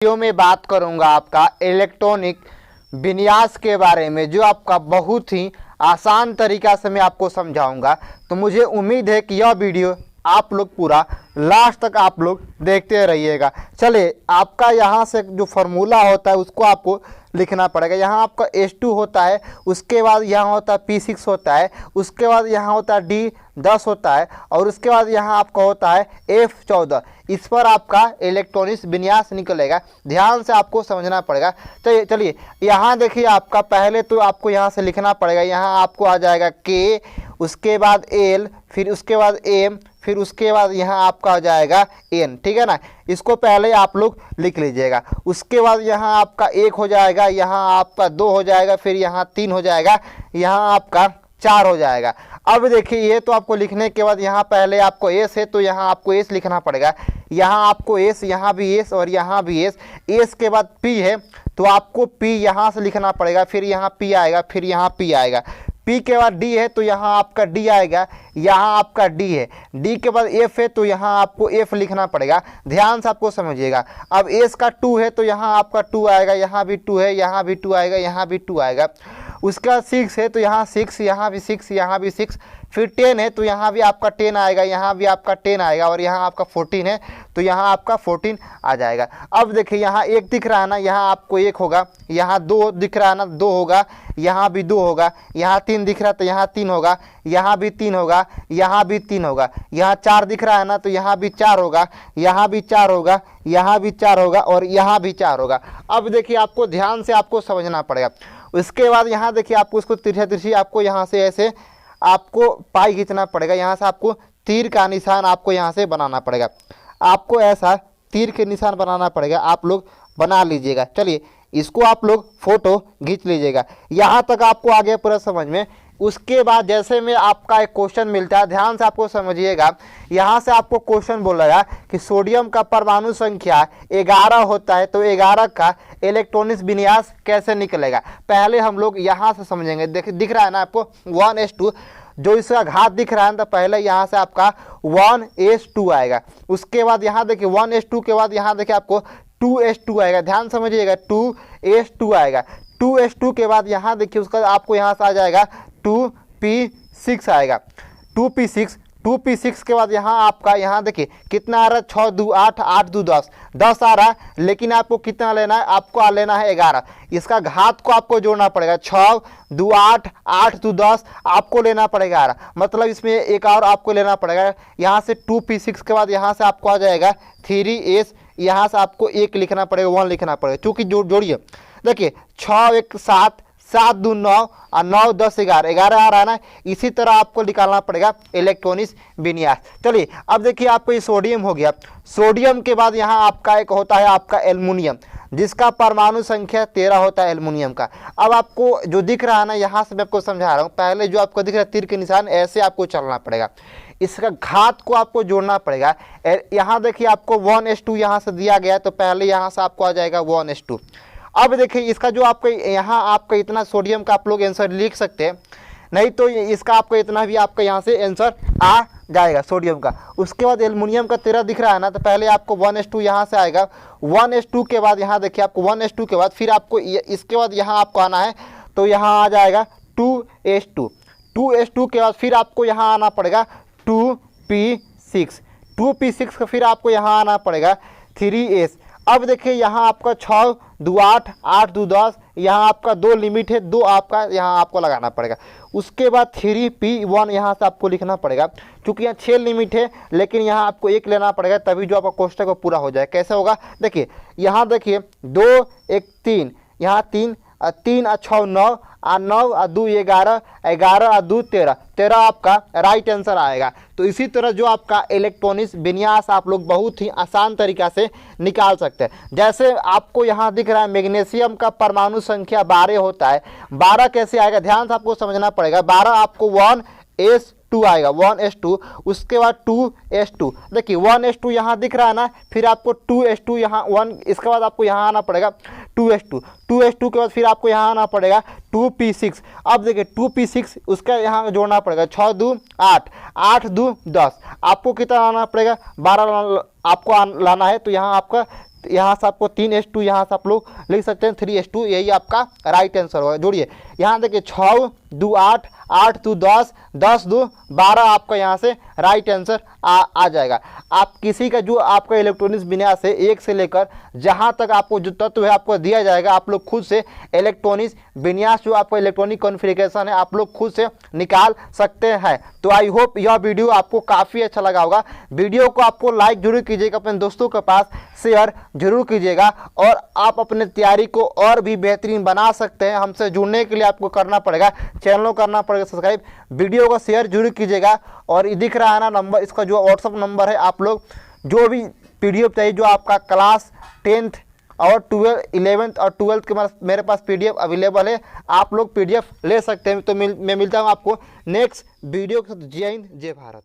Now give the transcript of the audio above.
Video में बात करूंगा आपका इलेक्ट्रॉनिक विन्यास के बारे में, जो आपका बहुत ही आसान तरीका से मैं आपको समझाऊंगा। तो मुझे उम्मीद है कि यह वीडियो आप लोग पूरा लास्ट तक आप लोग देखते रहिएगा। चलिए, आपका यहाँ से जो फार्मूला होता है उसको आपको लिखना पड़ेगा। यहाँ आपका H2 होता है, उसके बाद यहाँ होता है P6 होता है, उसके बाद यहाँ होता है D10 होता है, और उसके बाद यहाँ आपका होता है F14। इस पर आपका इलेक्ट्रॉनिक विन्यास निकलेगा। ध्यान से आपको समझना पड़ेगा। तो चलिए यहाँ देखिए, आपका पहले तो आपको यहाँ से लिखना पड़ेगा। यहाँ आपको आ जाएगा K, उसके बाद L, फिर उसके बाद M, फिर उसके बाद यहाँ आपका आ जाएगा N। ठीक है ना, इसको पहले आप लोग लिख लीजिएगा। उसके बाद यहाँ आपका 1 हो जाएगा, यहाँ आपका 2 हो जाएगा, फिर यहाँ 3 हो जाएगा, यहाँ आपका 4 हो जाएगा। अब देखिए, ये तो आपको लिखने के बाद यहाँ पहले आपको S है तो यहाँ आपको S लिखना पड़ेगा। यहाँ आपको S, यहाँ भी S और यहाँ भी S। S के बाद P है तो आपको P यहाँ से लिखना पड़ेगा, फिर यहाँ P आएगा, फिर यहाँ P आएगा। P के बाद D है तो यहाँ आपका D आएगा, यहाँ आपका D है। D के बाद F है तो यहाँ आपको F लिखना पड़ेगा। ध्यान से आपको समझिएगा। अब S का 2 है तो यहाँ आपका 2 आएगा, यहाँ भी 2 है, यहाँ भी 2 आएगा, यहाँ भी 2 आएगा। उसके बाद 6 है तो यहाँ 6, यहाँ भी 6, यहाँ भी 6। फिर 10 है तो यहाँ भी आपका 10 आएगा, यहाँ भी आपका 10 आएगा, और यहाँ आपका 14 है तो यहाँ आपका 14 आ जाएगा। अब देखिए, यहाँ 1 दिख रहा है ना, यहाँ आपको 1 होगा, यहाँ 2 दिख रहा है ना, 2 होगा, यहाँ भी 2 होगा, यहाँ 3 दिख रहा है तो यहाँ 3 होगा, यहाँ भी 3 होगा, यहाँ भी 3 होगा, यहाँ 4 दिख रहा है ना तो यहाँ भी 4 होगा, यहाँ भी 4 होगा, यहाँ भी 4 होगा, और यहाँ भी 4 होगा। अब देखिए, आपको ध्यान से आपको समझना पड़ेगा। उसके बाद यहाँ देखिए, आपको इसको तिरछी आपको यहाँ से ऐसे आपको पाई खींचना पड़ेगा। यहाँ से आपको तीर का निशान आपको यहाँ से बनाना पड़ेगा। आपको ऐसा तीर के निशान बनाना पड़ेगा, आप लोग बना लीजिएगा। चलिए, इसको आप लोग फोटो खींच लीजिएगा। यहाँ तक आपको आ गया पूरा समझ में। उसके बाद जैसे में आपका एक क्वेश्चन मिलता है, ध्यान से आपको समझिएगा। यहाँ से आपको क्वेश्चन बोलेगा कि सोडियम का परमाणु संख्या 11 होता है, तो 11 का इलेक्ट्रॉनिक विन्यास कैसे निकलेगा। पहले हम लोग यहाँ से समझेंगे। दिख रहा है ना आपको 1s2, जो इसका घात दिख रहा है, तो पहले यहाँ से आपका 1s2 आएगा। उसके बाद यहाँ देखिए 1s2 के बाद यहाँ देखिए आपको 2s2 आएगा। ध्यान समझिएगा, 2s2 आएगा। 2s2 के बाद यहाँ देखिए उसका आपको यहाँ से आ जाएगा 2p6 आएगा। 2p6 के बाद यहाँ आपका यहाँ देखिए कितना आ रहा है, 6 2 8, 8 2 10, 10 आ रहा है। लेकिन आपको कितना लेना है, आपको लेना है 11। इसका घात को आपको जोड़ना पड़ेगा, 6 2 8, 8 2 10, आपको लेना पड़ेगा 11। मतलब इसमें एक और आपको लेना पड़ेगा। यहाँ से 2p6 के बाद यहाँ से आपको आ जाएगा 3s। यहाँ से आपको 1 लिखना पड़ेगा, 1 लिखना पड़ेगा, चूँकि जोड़िए। देखिए 6 1 7, 7 2 9, और 9 10 11, 11 आ रहा है ना। इसी तरह आपको निकालना पड़ेगा इलेक्ट्रॉनिक विन्यास। चलिए, अब देखिए, आपको ये सोडियम हो गया। सोडियम के बाद यहाँ आपका एक होता है आपका एल्युमिनियम, जिसका परमाणु संख्या 13 होता है एल्युमिनियम का। अब आपको जो दिख रहा है ना, यहाँ से मैं आपको समझा रहा हूँ। पहले जो आपको दिख रहा है तीर के निशान, ऐसे आपको चलना पड़ेगा। इसका घात को आपको जोड़ना पड़ेगा। यहाँ देखिए, आपको 1s2 यहाँ से दिया गया है, तो पहले यहाँ से आपको आ जाएगा 1s2। अब देखिए, इसका जो आपका यहाँ आपका इतना सोडियम का आप लोग आंसर लिख सकते हैं, नहीं तो इसका आपको इतना भी आपका यहाँ से आंसर आ जाएगा सोडियम का। उसके बाद एल्युमिनियम का 13 दिख रहा है ना, तो पहले आपको 1s2 यहाँ से आएगा। 1s2 के बाद यहाँ देखिए, आपको 1s2 के बाद फिर आपको इसके बाद यहाँ आपको आना है, तो यहाँ आ जाएगा 2s2। 2s2 के बाद फिर आपको यहाँ आना पड़ेगा 2p6। 2p6 का फिर आपको यहाँ आना पड़ेगा 3s। अब देखिए, यहाँ आपका 6 2 8, 8 2 10, यहाँ आपका 2 लिमिट है, 2 आपका यहाँ आपको लगाना पड़ेगा। उसके बाद 3p1 यहाँ से आपको लिखना पड़ेगा, क्योंकि यहाँ 6 लिमिट है, लेकिन यहाँ आपको 1 लेना पड़ेगा, तभी जो आपका कोष्टक वो पूरा हो जाए। कैसे होगा, देखिए यहाँ देखिए 2 1 3, यहाँ 3 3 और 6 9, और 9 और 2 11, 11 और 2 13, 13 आपका राइट आंसर आएगा। तो इसी तरह जो आपका इलेक्ट्रॉनिक विन्यास आप लोग बहुत ही आसान तरीका से निकाल सकते हैं। जैसे आपको यहाँ दिख रहा है मैग्नीशियम का परमाणु संख्या 12 होता है। 12 कैसे आएगा, ध्यान से आपको समझना पड़ेगा। 12 आपको 1s2 आएगा, 1s2। उसके बाद 2s2, देखिए 1s2 यहाँ दिख रहा है ना, फिर आपको 2s2 यहाँ 1, इसके बाद आपको यहाँ आना पड़ेगा 2s2। 2s2 के बाद फिर आपको यहाँ आना पड़ेगा 2p6। अब देखिए 2p6 उसका यहाँ जोड़ना पड़ेगा, 6 2 8, 8 2 10, आपको कितना आना पड़ेगा, 12 आपको लाना है। तो यहाँ आपका यहाँ से आपको 3:2, यहाँ से आप लोग लिख सकते हैं 3:2, यही आपका राइट आंसर होगा। जोड़िए यहाँ देखिए 6 2 8, 8 2 10, 10 2 12 आपका यहाँ से राइट आंसर आ जाएगा। आप किसी का जो आपका इलेक्ट्रॉनिक्स विन्यास है 1 से लेकर जहाँ तक आपको जो तत्व है आपको दिया जाएगा, आप लोग खुद से इलेक्ट्रॉनिक्स विन्यास जो आपका इलेक्ट्रॉनिक कॉन्फ़िगरेशन है आप लोग खुद से निकाल सकते हैं। तो आई होप यह वीडियो आपको काफ़ी अच्छा लगा होगा। वीडियो को आपको लाइक जरूर कीजिएगा, अपने दोस्तों के पास शेयर जरूर कीजिएगा और आप अपने तैयारी को और भी बेहतरीन बना सकते हैं। हमसे जुड़ने के लिए आपको करना पड़ेगा, चैनल को करना पड़ेगा सब्सक्राइब, वीडियो को शेयर जरूर कीजिएगा। और ये दिख रहा है ना नंबर, इसका जो व्हाट्सअप नंबर है, आप लोग जो भी PDF चाहिए, जो आपका क्लास 10th और 12th 11th और 12th के मेरे पास PDF अवेलेबल है, आप लोग PDF ले सकते हैं। तो मैं मिलता हूँ आपको नेक्स्ट वीडियो के साथ। जय हिंद, जय भारत।